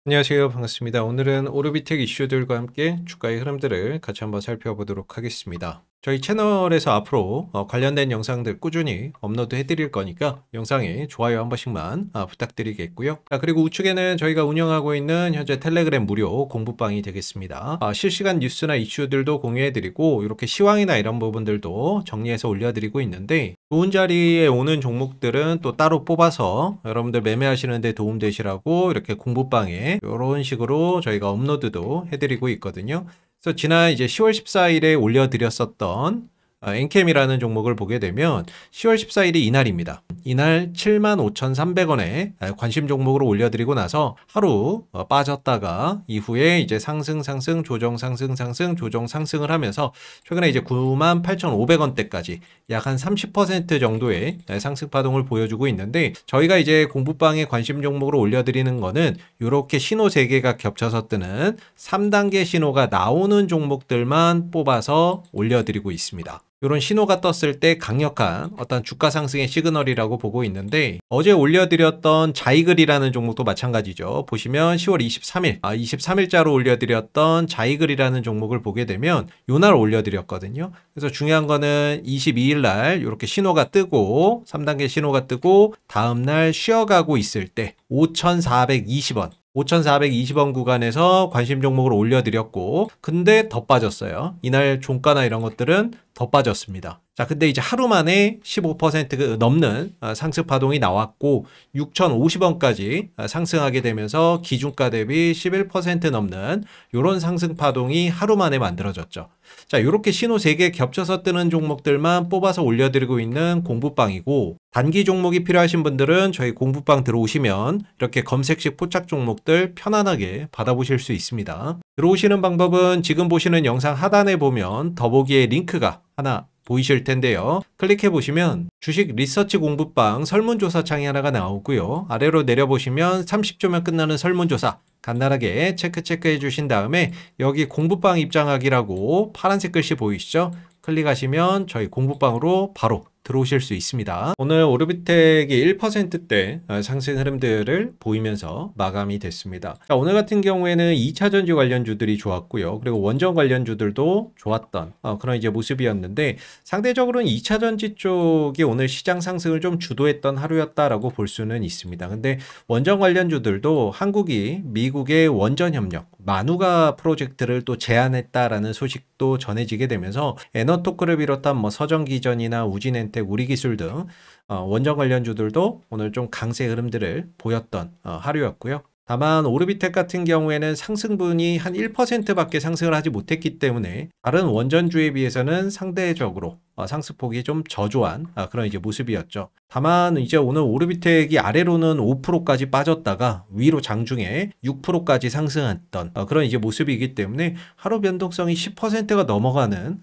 안녕하세요. 반갑습니다. 오늘은 오르비텍 이슈들과 함께 주가의 흐름들을 같이 한번 살펴보도록 하겠습니다. 저희 채널에서 앞으로 관련된 영상들 꾸준히 업로드 해드릴 거니까 영상에 좋아요 한 번씩만 부탁드리겠고요. 그리고 우측에는 저희가 운영하고 있는 현재 텔레그램 무료 공부방이 되겠습니다. 실시간 뉴스나 이슈들도 공유해드리고 이렇게 시황이나 이런 부분들도 정리해서 올려드리고 있는데 좋은 자리에 오는 종목들은 또 따로 뽑아서 여러분들 매매하시는 데 도움되시라고 이렇게 공부방에 이런 식으로 저희가 업로드도 해드리고 있거든요. 그래서 지난 이제 10월 14일에 올려드렸었던 엔캠이라는 종목을 보게 되면 10월 14일이 이날입니다. 이날 75,300원에 관심 종목으로 올려드리고 나서 하루 빠졌다가 이후에 이제 상승, 조정, 상승, 조정, 상승을 하면서 최근에 이제 98,500원대까지 약 한 30% 정도의 상승 파동을 보여주고 있는데 저희가 이제 공부방에 관심 종목으로 올려드리는 거는 이렇게 신호 3개가 겹쳐서 뜨는 3단계 신호가 나오는 종목들만 뽑아서 올려드리고 있습니다. 이런 신호가 떴을 때 강력한 어떤 주가 상승의 시그널이라고 보고 있는데 어제 올려드렸던 자이글이라는 종목도 마찬가지죠. 보시면 10월 23일, 23일자로 올려드렸던 자이글이라는 종목을 보게 되면 요날 올려드렸거든요. 그래서 중요한 거는 22일 날 이렇게 신호가 뜨고 3단계 신호가 뜨고 다음날 쉬어가고 있을 때 5,420원 5,420원 구간에서 관심 종목을 올려드렸고 근데 더 빠졌어요. 이날 종가나 이런 것들은 더 빠졌습니다. 자, 근데 이제 하루 만에 15% 넘는 상승 파동이 나왔고 6,050원까지 상승하게 되면서 기준가 대비 11% 넘는 이런 상승 파동이 하루 만에 만들어졌죠. 자, 이렇게 신호 3개 겹쳐서 뜨는 종목들만 뽑아서 올려드리고 있는 공부방이고 단기 종목이 필요하신 분들은 저희 공부방 들어오시면 이렇게 검색식 포착 종목들 편안하게 받아보실 수 있습니다. 들어오시는 방법은 지금 보시는 영상 하단에 보면 더보기에 링크가 하나 보이실 텐데요. 클릭해 보시면 주식 리서치 공부방 설문조사 창이 하나가 나오고요. 아래로 내려보시면 30초면 끝나는 설문조사 간단하게 체크해 주신 다음에 여기 공부방 입장하기라고 파란색 글씨 보이시죠? 클릭하시면 저희 공부방으로 바로 들어오실 수 있습니다. 오늘 오르비텍이 1%대 상승 흐름들을 보이면서 마감이 됐습니다. 자, 오늘 같은 경우에는 2차전지 관련주들이 좋았고요. 그리고 원전 관련주들도 좋았던 그런 이제 모습이었는데 상대적으로는 2차전지 쪽이 오늘 시장 상승을 좀 주도했던 하루였다라고 볼 수는 있습니다. 근데 원전 관련주들도 한국이 미국의 원전 협력 마누가 프로젝트를 또 제안했다라는 소식도 전해지게 되면서 에너토크를 비롯한 뭐 서정기전이나 우진엔텍, 우리기술 등 원전 관련주들도 오늘 좀 강세 흐름들을 보였던 하루였고요. 다만 오르비텍 같은 경우에는 상승분이 한 1%밖에 상승을 하지 못했기 때문에 다른 원전주에 비해서는 상대적으로 상승폭이 좀 저조한 그런 이제 모습이었죠. 다만 이제 오늘 오르비텍이 아래로는 5%까지 빠졌다가 위로 장중에 6%까지 상승했던 그런 이제 모습이기 때문에 하루 변동성이 10%가 넘어가는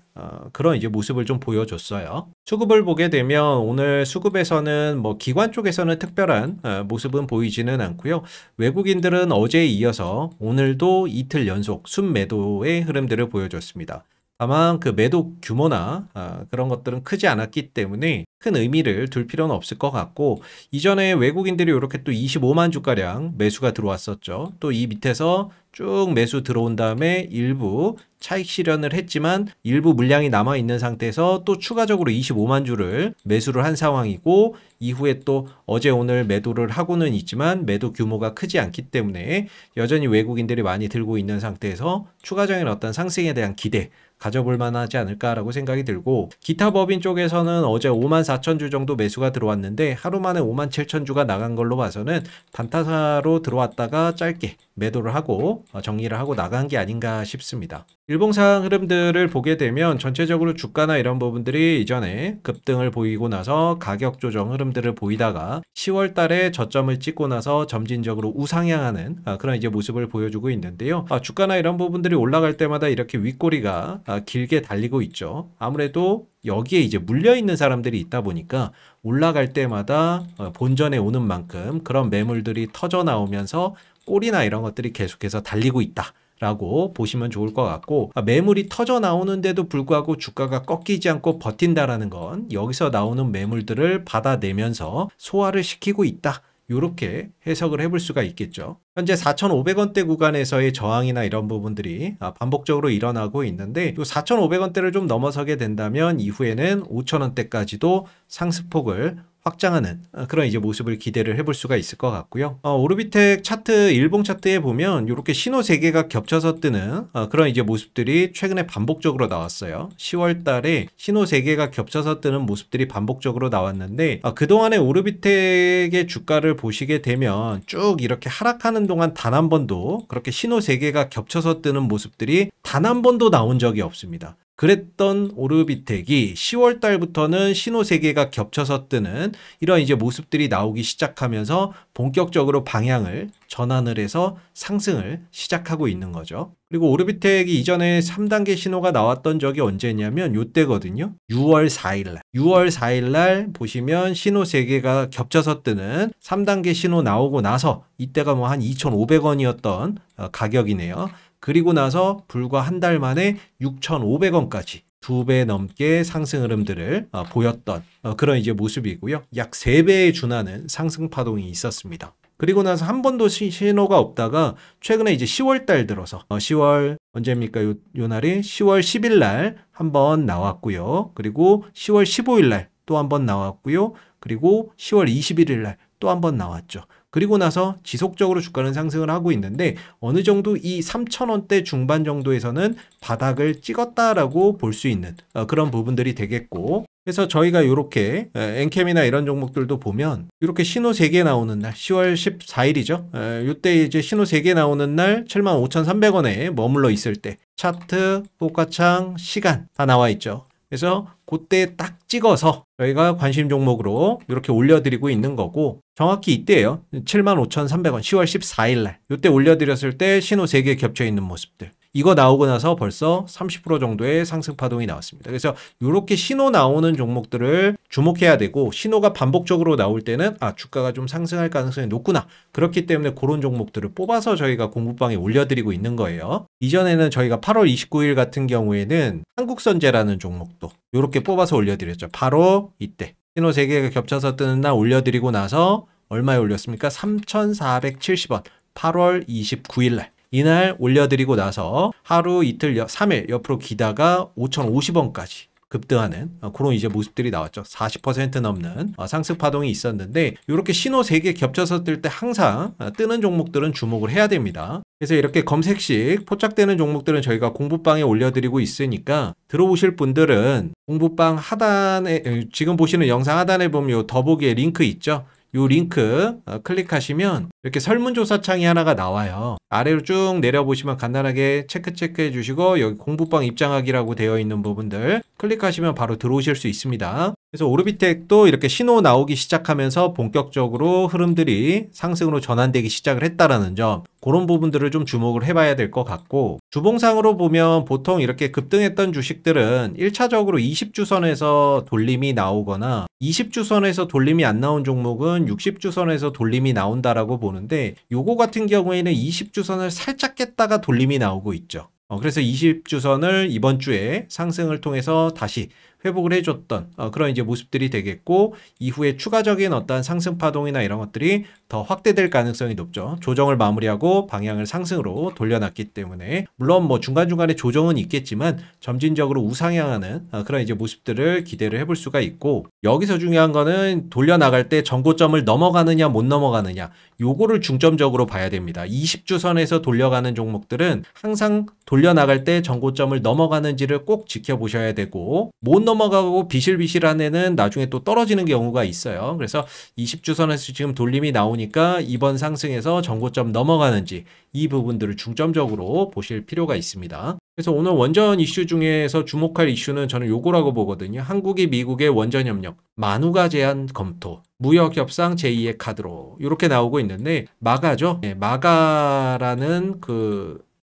그런 이제 모습을 좀 보여줬어요. 수급을 보게 되면 오늘 수급에서는 뭐 기관 쪽에서는 특별한 모습은 보이지는 않고요. 외국인들은 어제에 이어서 오늘도 이틀 연속 순매도의 흐름들을 보여줬습니다. 다만 그 매도 규모나 그런 것들은 크지 않았기 때문에 큰 의미를 둘 필요는 없을 것 같고 이전에 외국인들이 이렇게 또 25만 주가량 매수가 들어왔었죠. 또 이 밑에서 쭉 매수 들어온 다음에 일부 차익 실현을 했지만 일부 물량이 남아있는 상태에서 또 추가적으로 25만 주를 매수를 한 상황이고 이후에 또 어제 오늘 매도를 하고는 있지만 매도 규모가 크지 않기 때문에 여전히 외국인들이 많이 들고 있는 상태에서 추가적인 어떤 상승에 대한 기대 가져볼 만하지 않을까라고 생각이 들고 기타 법인 쪽에서는 어제 54,000주 정도 매수가 들어왔는데 하루 만에 57,000주가 나간 걸로 봐서는 단타사로 들어왔다가 짧게 매도를 하고 정리를 하고 나간 게 아닌가 싶습니다. 일봉상 흐름들을 보게 되면 전체적으로 주가나 이런 부분들이 이전에 급등을 보이고 나서 가격 조정 흐름들을 보이다가 10월 달에 저점을 찍고 나서 점진적으로 우상향하는 그런 이제 모습을 보여주고 있는데요. 주가나 이런 부분들이 올라갈 때마다 이렇게 윗꼬리가 길게 달리고 있죠. 아무래도 여기에 이제 물려있는 사람들이 있다 보니까 올라갈 때마다 본전에 오는 만큼 그런 매물들이 터져 나오면서 꼬리나 이런 것들이 계속해서 달리고 있다. 라고 보시면 좋을 것 같고 매물이 터져 나오는데도 불구하고 주가가 꺾이지 않고 버틴다라는 건 여기서 나오는 매물들을 받아내면서 소화를 시키고 있다. 이렇게 해석을 해볼 수가 있겠죠. 현재 4,500원대 구간에서의 저항이나 이런 부분들이 반복적으로 일어나고 있는데, 이 4,500원대를 좀 넘어서게 된다면 이후에는 5,000원대까지도 상승폭을 확장하는 그런 이제 모습을 기대를 해볼 수가 있을 것 같고요. 오르비텍 차트, 일봉 차트에 보면 이렇게 신호 3개가 겹쳐서 뜨는 그런 이제 모습들이 최근에 반복적으로 나왔어요. 10월 달에 신호 3개가 겹쳐서 뜨는 모습들이 반복적으로 나왔는데, 그동안의 오르비텍의 주가를 보시게 되면 쭉 이렇게 하락하는 동안 단 한 번도 그렇게 신호 3개가 겹쳐서 뜨는 모습들이 단 한 번도 나온 적이 없습니다. 그랬던 오르비텍이 10월 달부터는 신호 3개가 겹쳐서 뜨는 이런 이제 모습들이 나오기 시작하면서 본격적으로 방향을 전환을 해서 상승을 시작하고 있는 거죠. 그리고 오르비텍이 이전에 3단계 신호가 나왔던 적이 언제냐면 이때거든요. 6월 4일 날. 6월 4일 날 보시면 신호 3개가 겹쳐서 뜨는 3단계 신호 나오고 나서 이때가 뭐 한 2,500원이었던 가격이네요. 그리고 나서 불과 한 달 만에 6,500원까지 2배 넘게 상승 흐름들을 보였던 그런 이제 모습이고요. 약 3배에 준하는 상승 파동이 있었습니다. 그리고 나서 한 번도 신호가 없다가 최근에 이제 10월 달 들어서 10월 언제입니까? 요 날이 10월 10일 날 한 번 나왔고요. 그리고 10월 15일 날 또 한 번 나왔고요. 그리고 10월 21일 날 또 한 번 나왔죠. 그리고 나서 지속적으로 주가는 상승을 하고 있는데 어느 정도 이 3,000원대 중반 정도에서는 바닥을 찍었다라고 볼 수 있는 그런 부분들이 되겠고, 그래서 저희가 이렇게 엔캠이나 이런 종목들도 보면 이렇게 신호 3개 나오는 날 10월 14일이죠. 이때 이제 신호 3개 나오는 날 75,300원에 머물러 있을 때 차트, 호가창, 시간 다 나와 있죠. 그래서 그때 딱 찍어서 저희가 관심 종목으로 이렇게 올려드리고 있는 거고, 정확히 이때예요. 75,300원 10월 14일 날 이때 올려드렸을 때 신호 3개 겹쳐 있는 모습들, 이거 나오고 나서 벌써 30% 정도의 상승 파동이 나왔습니다. 그래서 이렇게 신호 나오는 종목들을 주목해야 되고, 신호가 반복적으로 나올 때는 주가가 좀 상승할 가능성이 높구나. 그렇기 때문에 그런 종목들을 뽑아서 저희가 공부방에 올려드리고 있는 거예요. 이전에는 저희가 8월 29일 같은 경우에는 한국선제라는 종목도 이렇게 뽑아서 올려드렸죠. 바로 이때 신호 3개가 겹쳐서 뜨는 날 올려드리고 나서 얼마에 올렸습니까? 3,470원 8월 29일 날. 이날 올려드리고 나서 하루 이틀 3일 옆으로 기다가 5,050원까지 급등하는 그런 이제 모습들이 나왔죠. 40% 넘는 상승 파동이 있었는데, 이렇게 신호 3개 겹쳐서 뜰 때 항상 뜨는 종목들은 주목을 해야 됩니다. 그래서 이렇게 검색식 포착되는 종목들은 저희가 공부방에 올려드리고 있으니까 들어오실 분들은 공부방 하단에, 지금 보시는 영상 하단에 보면 요 더보기에 링크 있죠. 이 링크 클릭하시면 이렇게 설문조사 창이 하나가 나와요. 아래로 쭉 내려보시면 간단하게 체크해 주시고 여기 공부방 입장하기라고 되어 있는 부분들 클릭하시면 바로 들어오실 수 있습니다. 그래서 오르비텍도 이렇게 신호 나오기 시작하면서 본격적으로 흐름들이 상승으로 전환되기 시작을 했다라는 점, 그런 부분들을 좀 주목을 해봐야 될 것 같고, 주봉상으로 보면 보통 이렇게 급등했던 주식들은 1차적으로 20주선에서 돌림이 나오거나 20주선에서 돌림이 안 나온 종목은 60주선에서 돌림이 나온다라고 보는데, 요거 같은 경우에는 20주선을 살짝 깼다가 돌림이 나오고 있죠. 그래서 20주선을 이번 주에 상승을 통해서 다시 회복을 해줬던 그런 이제 모습들이 되겠고, 이후에 추가적인 어떤 상승 파동이나 이런 것들이 더 확대될 가능성이 높죠. 조정을 마무리하고 방향을 상승으로 돌려놨기 때문에, 물론 뭐 중간중간에 조정은 있겠지만 점진적으로 우상향하는 그런 이제 모습들을 기대를 해볼 수가 있고, 여기서 중요한 거는 돌려나갈 때 전고점을 넘어가느냐 못 넘어가느냐, 요거를 중점적으로 봐야 됩니다. 20주선에서 돌려가는 종목들은 항상 돌려나갈 때 전고점을 넘어가는지를 꼭 지켜보셔야 되고, 못 넘어가고 비실비실한 애는 나중에 또 떨어지는 경우가 있어요. 그래서 20주선에서 지금 돌림이 나오니까 이번 상승에서 전고점 넘어가는지 이 부분들을 중점적으로 보실 필요가 있습니다. 그래서 오늘 원전 이슈 중에서 주목할 이슈는 저는 요거라고 보거든요. 한국이 미국의 원전 협력, 만우가 제한 검토, 무역협상 제2의 카드로 이렇게 나오고 있는데, 마가죠. 마가라는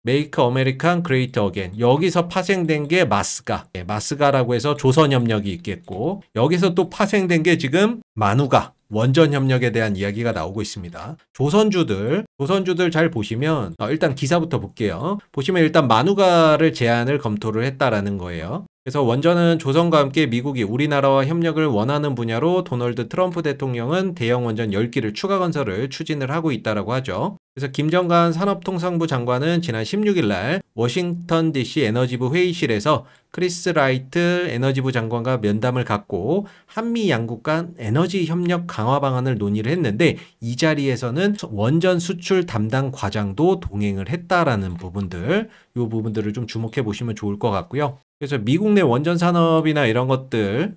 메이크 아메리칸 그레이트 어게인, 여기서 파생된 게 마스가라고 해서 조선협력이 있겠고, 여기서 또 파생된 게 지금 만우가, 원전협력에 대한 이야기가 나오고 있습니다. 조선주들 잘 보시면 일단 기사부터 볼게요. 보시면 일단 만우가를 제안을 검토를 했다라는 거예요. 그래서 원전은 조선과 함께 미국이 우리나라와 협력을 원하는 분야로 도널드 트럼프 대통령은 대형 원전 10기를 추가 건설을 추진을 하고 있다라고 하죠. 그래서 김정관 산업통상부 장관은 지난 16일 날 워싱턴 DC 에너지부 회의실에서 크리스 라이트 에너지부 장관과 면담을 갖고 한미 양국 간 에너지 협력 강화 방안을 논의를 했는데, 이 자리에서는 원전 수출 담당 과장도 동행을 했다라는 부분들, 이 부분들을 좀 주목해 보시면 좋을 것 같고요. 그래서 미국 내 원전 산업이나 이런 것들,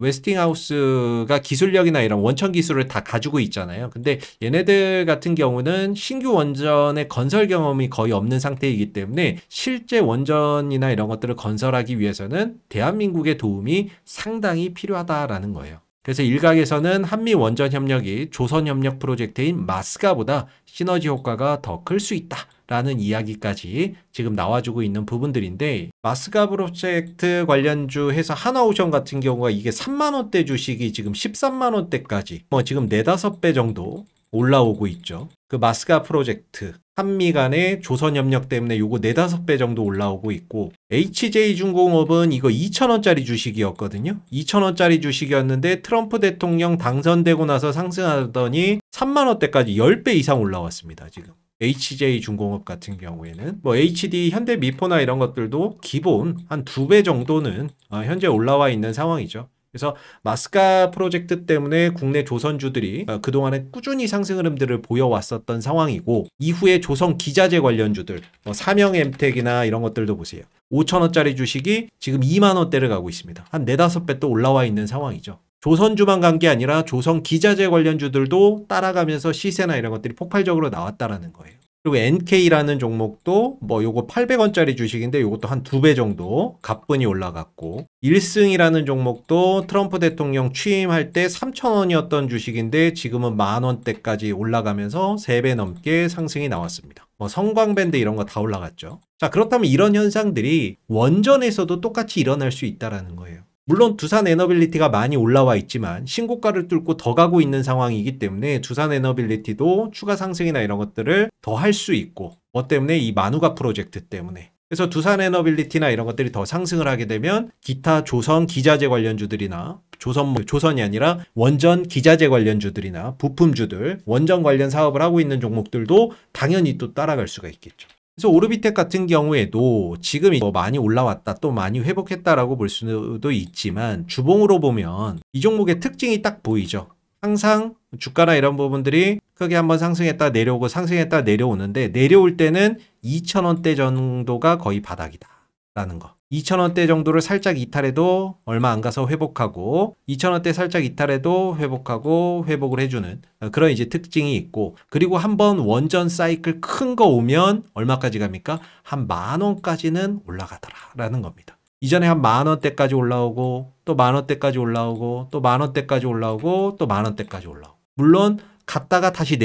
웨스팅하우스가 기술력이나 이런 원천 기술을 다 가지고 있잖아요. 근데 얘네들 같은 경우는 신규 원전의 건설 경험이 거의 없는 상태이기 때문에 실제 원전이나 이런 것들을 건설하기 위해서는 대한민국의 도움이 상당히 필요하다라는 거예요. 그래서 일각에서는 한미 원전 협력이 조선 협력 프로젝트인 마스가보다 시너지 효과가 더 클 수 있다 라는 이야기까지 지금 나와주고 있는 부분들인데, 마스가 프로젝트 관련주 해서 하나오션 같은 경우가 이게 3만원대 주식이 지금 13만원대까지 지금 4-5배 정도 올라오고 있죠. 그 마스가 프로젝트 한미 간의 조선협력 때문에 요거 4-5배 정도 올라오고 있고, HJ중공업은 이거 2,000원짜리 주식이었거든요. 2,000원짜리 주식이었는데 트럼프 대통령 당선되고 나서 상승하더니 3만원대까지 10배 이상 올라왔습니다. 지금 HJ중공업 같은 경우에는 HD, 현대미포나 이런 것들도 기본 한 2배 정도는 현재 올라와 있는 상황이죠. 그래서 마스가 프로젝트 때문에 국내 조선주들이 그동안에 꾸준히 상승 흐름들을 보여왔었던 상황이고, 이후에 조선 기자재 관련주들 삼영엠텍이나 이런 것들도 보세요. 5,000원짜리 주식이 지금 2만원대를 가고 있습니다. 한 4-5배 또 올라와 있는 상황이죠. 조선주만 간 게 아니라 조선 기자재 관련주들도 따라가면서 시세나 이런 것들이 폭발적으로 나왔다라는 거예요. 그리고 NK라는 종목도 요거 800원짜리 주식인데 요것도 한 2배 정도 가뿐히 올라갔고, 1승이라는 종목도 트럼프 대통령 취임할 때 3,000원이었던 주식인데 지금은 만원대까지 올라가면서 3배 넘게 상승이 나왔습니다. 성광밴드 이런 거 다 올라갔죠. 자, 그렇다면 이런 현상들이 원전에서도 똑같이 일어날 수 있다라는 거예요. 물론 두산 에너빌리티가 많이 올라와 있지만 신고가를 뚫고 더 가고 있는 상황이기 때문에 두산 에너빌리티도 추가 상승이나 이런 것들을 더 할 수 있고, 때문에 이 마누가 프로젝트 때문에. 그래서 두산 에너빌리티나 이런 것들이 더 상승을 하게 되면 기타 조선 기자재 관련주들이나 조선이 아니라 원전 기자재 관련주들이나 부품주들, 원전 관련 사업을 하고 있는 종목들도 당연히 또 따라갈 수가 있겠죠. 그래서 오르비텍 같은 경우에도 지금 많이 올라왔다, 또 많이 회복했다라고 볼 수도 있지만, 주봉으로 보면 이 종목의 특징이 딱 보이죠. 항상 주가나 이런 부분들이 크게 한번 상승했다 내려오고 상승했다 내려오는데, 내려올 때는 2,000원대 정도가 거의 바닥이다라는 거. 2,000원대 정도를 살짝 이탈해도 얼마 안 가서 회복하고, 2,000원대 살짝 이탈해도 회복하고 회복을 해주는 그런 이제 특징이 있고, 그리고 한번 원전 사이클 큰 거 오면 얼마까지 갑니까? 한 10,000원까지는 올라가더라라는 겁니다. 이전에 한 10,000원대까지 올라오고, 또 10,000원대까지 올라오고, 또 10,000원대까지 올라오고, 또 10,000원대까지 올라오고. 물론 갔다가 다시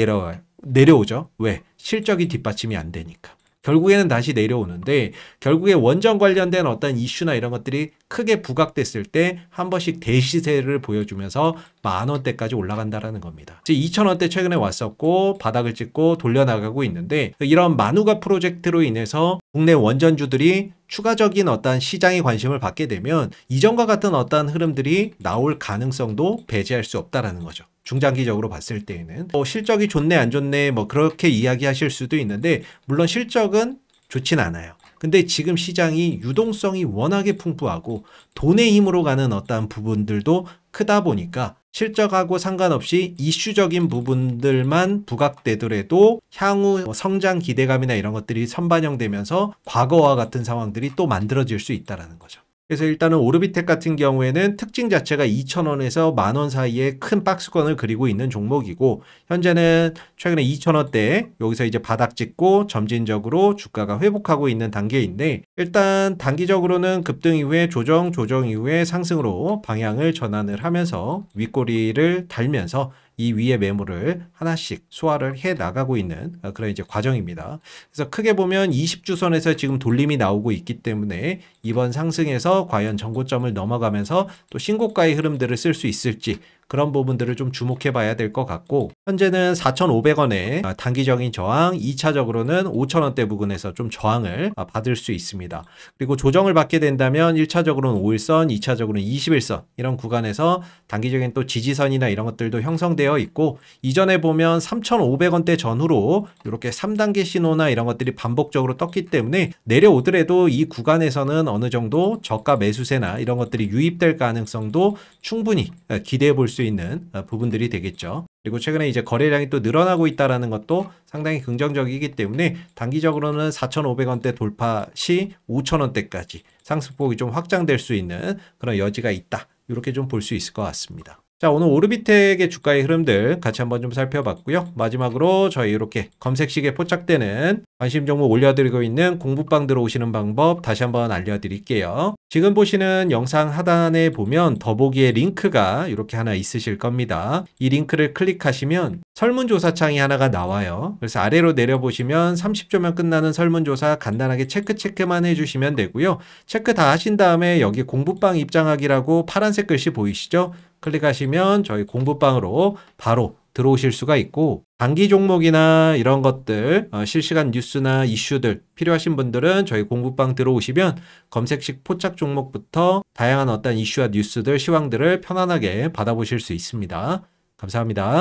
내려오죠. 왜? 실적이 뒷받침이 안 되니까. 결국에는 다시 내려오는데, 결국에 원전 관련된 어떤 이슈나 이런 것들이 크게 부각됐을 때 한 번씩 대시세를 보여주면서 10,000원대까지 올라간다라는 겁니다. 2,000원대 최근에 왔었고 바닥을 찍고 돌려나가고 있는데, 이런 마누가 프로젝트로 인해서 국내 원전주들이 추가적인 어떤 시장의 관심을 받게 되면 이전과 같은 어떤 흐름들이 나올 가능성도 배제할 수 없다라는 거죠. 중장기적으로 봤을 때에는 실적이 좋네 안 좋네 그렇게 이야기하실 수도 있는데, 물론 실적은 좋진 않아요. 근데 지금 시장이 유동성이 워낙에 풍부하고 돈의 힘으로 가는 어떠한 부분들도 크다 보니까 실적하고 상관없이 이슈적인 부분들만 부각되더라도 향후 성장 기대감이나 이런 것들이 선반영되면서 과거와 같은 상황들이 또 만들어질 수 있다는 거죠. 그래서 일단은 오르비텍 같은 경우에는 특징 자체가 2,000원에서 10,000원 사이에 큰 박스권을 그리고 있는 종목이고, 현재는 최근에 2,000원대 여기서 이제 바닥 찍고 점진적으로 주가가 회복하고 있는 단계인데, 일단 단기적으로는 급등 이후에 조정 이후에 상승으로 방향을 전환을 하면서 윗꼬리를 달면서 이 위에 매물을 하나씩 소화를 해 나가고 있는 그런 이제 과정입니다. 그래서 크게 보면 20주선에서 지금 돌림이 나오고 있기 때문에 이번 상승에서 과연 전고점을 넘어가면서 또 신고가의 흐름들을 쓸 수 있을지, 그런 부분들을 좀 주목해 봐야 될 것 같고, 현재는 4,500원에 단기적인 저항, 2차적으로는 5,000원대 부근에서 좀 저항을 받을 수 있습니다. 그리고 조정을 받게 된다면 1차적으로는 5일선, 2차적으로는 21선 이런 구간에서 단기적인 또 지지선이나 이런 것들도 형성되어 있고, 이전에 보면 3,500원대 전후로 이렇게 3단계 신호나 이런 것들이 반복적으로 떴기 때문에 내려오더라도 이 구간에서는 어느 정도 저가 매수세나 이런 것들이 유입될 가능성도 충분히 기대해 볼 수 있는 부분들이 되겠죠. 그리고 최근에 이제 거래량이 또 늘어나고 있다는 것도 상당히 긍정적이기 때문에 단기적으로는 4,500원대 돌파 시 5,000원대까지 상승폭이 좀 확장될 수 있는 그런 여지가 있다. 이렇게 좀 볼 수 있을 것 같습니다. 자, 오늘 오르비텍의 주가의 흐름들 같이 한번 좀 살펴봤고요. 마지막으로 저희 이렇게 검색식에 포착되는 관심 종목 올려드리고 있는 공부방 들어오시는 방법 다시 한번 알려드릴게요. 지금 보시는 영상 하단에 보면 더보기에 링크가 이렇게 하나 있으실 겁니다. 이 링크를 클릭하시면 설문조사 창이 하나가 나와요. 그래서 아래로 내려보시면 30초면 끝나는 설문조사 간단하게 체크만 해주시면 되고요. 체크 다 하신 다음에 여기 공부방 입장하기라고 파란색 글씨 보이시죠? 클릭하시면 저희 공부방으로 바로 들어오실 수가 있고, 단기 종목이나 이런 것들 실시간 뉴스나 이슈들 필요하신 분들은 저희 공부방 들어오시면 검색식 포착 종목부터 다양한 어떤 이슈와 뉴스들, 시황들을 편안하게 받아보실 수 있습니다. 감사합니다.